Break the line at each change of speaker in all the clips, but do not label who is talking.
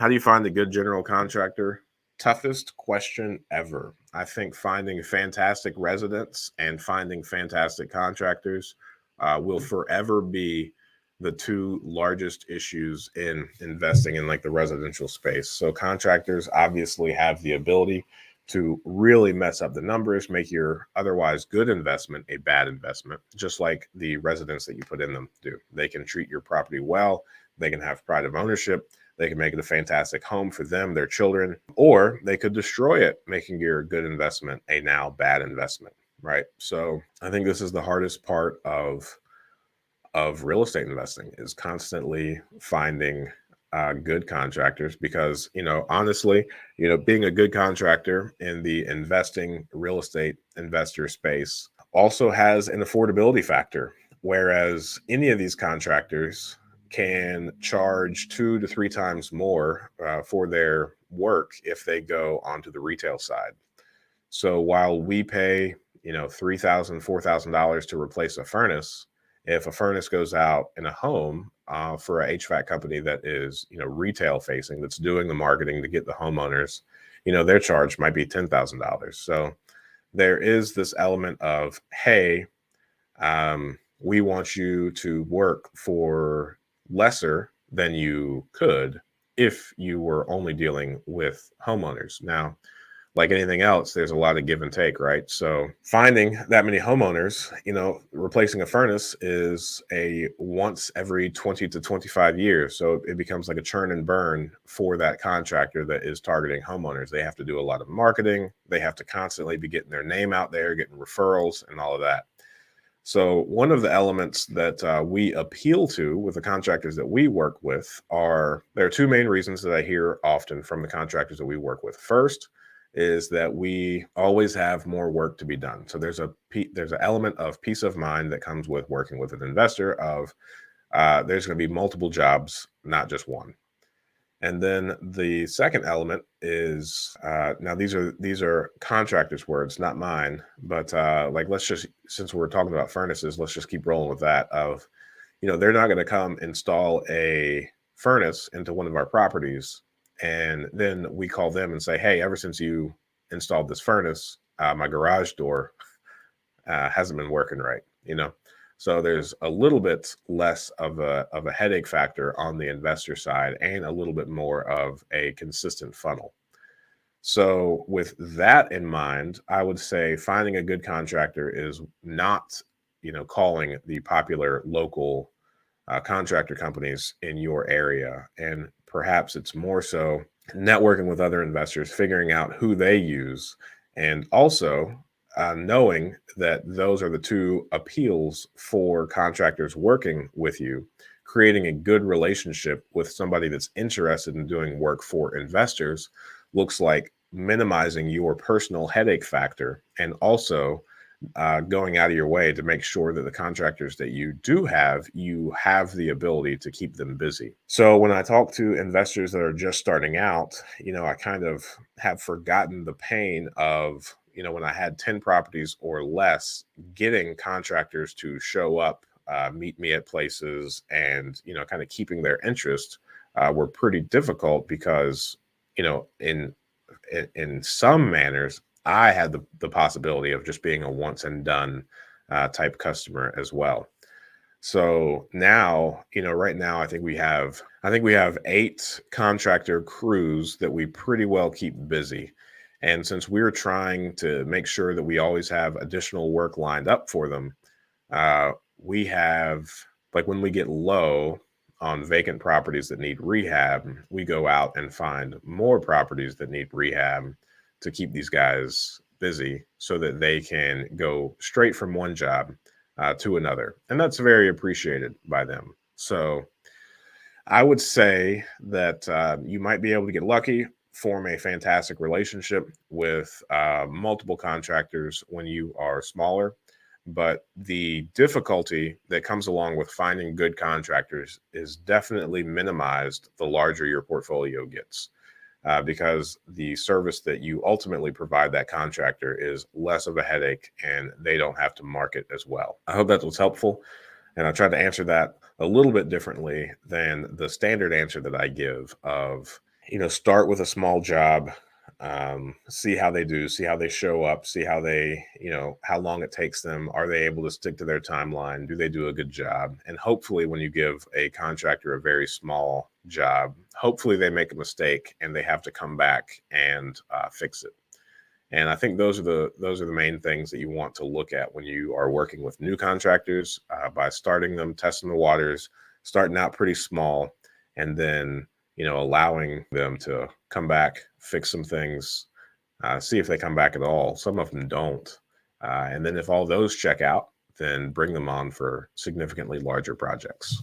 How do you find a good general contractor? Toughest question ever. I think finding fantastic residents and finding fantastic contractors will forever be the two largest issues in investing in like the residential space. So contractors obviously have the ability to really mess up the numbers, make your otherwise good investment a bad investment, just like the residents that you put in them do. They can treat your property well, they can have pride of ownership, they can make it a fantastic home for them, their children, or they could destroy it, making your good investment a now bad investment, right? So I think this is the hardest part of real estate investing, is constantly finding good contractors, because honestly, being a good contractor in the investing real estate investor space also has an affordability factor, whereas any of these contractors can charge 2 to 3 times more for their work if they go onto the retail side. So while we pay $3,000, $4,000 to replace a furnace, if a furnace goes out in a home for a HVAC company that is retail facing, that's doing the marketing to get the homeowners, their charge might be $10,000. So there is this element of, hey, we want you to work for lesser than you could if you were only dealing with homeowners. Now, like anything else, there's a lot of give and take, right? So finding that many homeowners, replacing a furnace is a once every 20 to 25 years. So it becomes like a churn and burn for that contractor that is targeting homeowners. They have to do a lot of marketing. They have to constantly be getting their name out there, getting referrals and all of that. So one of the elements that we appeal to with the contractors that we work with there are two main reasons that I hear often from the contractors that we work with. First is that we always have more work to be done. So there's an element of peace of mind that comes with working with an investor of there's going to be multiple jobs, not just one. And then the second element is now these are contractors' words, not mine. But since we're talking about furnaces, let's just keep rolling with that. They're not going to come install a furnace into one of our properties, and then we call them and say, hey, ever since you installed this furnace, my garage door hasn't been working right. So there's a little bit less of a headache factor on the investor side, and a little bit more of a consistent funnel. So with that in mind, I would say finding a good contractor is not, calling the popular local contractor companies in your area. And perhaps it's more so networking with other investors, figuring out who they use, and also knowing that those are the two appeals for contractors working with you. Creating a good relationship with somebody that's interested in doing work for investors looks like minimizing your personal headache factor, and also going out of your way to make sure that the contractors that you have the ability to keep them busy. So when I talk to investors that are just starting out, I kind of have forgotten the pain of, when I had 10 properties or less, getting contractors to show up, meet me at places, and, kind of keeping their interest were pretty difficult because, in some manners, I had the possibility of just being a once and done type customer as well. So now, right now, I think we have 8 contractor crews that we pretty well keep busy. And since we're trying to make sure that we always have additional work lined up for them, we have, like, when we get low on vacant properties that need rehab, we go out and find more properties that need rehab to keep these guys busy so that they can go straight from one job to another. And that's very appreciated by them. So I would say that you might be able to get lucky, form a fantastic relationship with multiple contractors when you are smaller. But the difficulty that comes along with finding good contractors is definitely minimized the larger your portfolio gets. Because the service that you ultimately provide that contractor is less of a headache, and they don't have to market as well. I hope that was helpful. And I tried to answer that a little bit differently than the standard answer that I give of, start with a small job, see how they do, see how they show up, see how they, how long it takes them. Are they able to stick to their timeline? Do they do a good job? And hopefully when you give a contractor a very small job, hopefully they make a mistake and they have to come back and fix it. And I think those are the main things that you want to look at when you are working with new contractors, by starting them, testing the waters, starting out pretty small, and then allowing them to come back, fix some things, see if they come back at all. Some of them don't. And then if all those check out, then bring them on for significantly larger projects.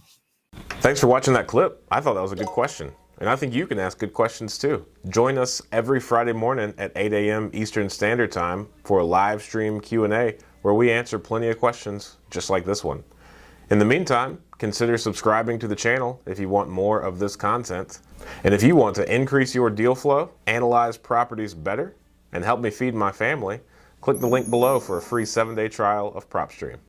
Thanks for watching that clip. I thought that was a good question. And I think you can ask good questions too. Join us every Friday morning at 8 a.m. Eastern Standard Time for a live stream Q&A where we answer plenty of questions just like this one. In the meantime, consider subscribing to the channel if you want more of this content. And if you want to increase your deal flow, analyze properties better, and help me feed my family, click the link below for a free 7-day trial of PropStream.